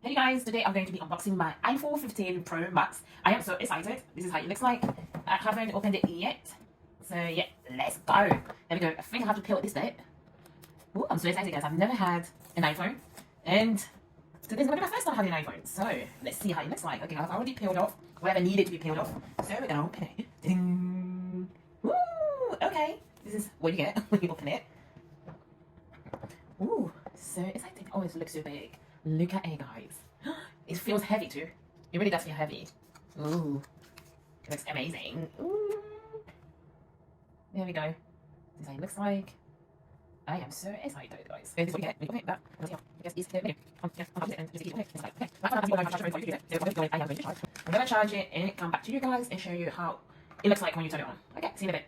Hey guys, today I'm going to be unboxing my iPhone 15 Pro Max. I am so excited. This is how it looks like. I haven't opened it yet. So yeah, let's go. There we go. I think I have to peel this bit. Ooh, I'm so excited guys. I've never had an iPhone. And today's going to be my first time having an iPhone. So let's see how it looks like. Okay, I've already peeled off whatever needed to be peeled off. So we're going to open it. Ding! Woo! Okay. This is what you get when you open it. Ooh, so exciting. Oh, it looks so big. Look at it, guys. It feels heavy too. It really does feel heavy. Ooh, it looks amazing. Ooh. There we go. This is how it looks like. I am so excited, guys. This is what you get when you open it. That, because it's the video. Yeah, I'll put it and just keep it. It's like, okay, that's what I'm going to charge it. So I'm going to charge it and come back to you guys and show you how it looks like when you turn it on. Okay, see you in a bit.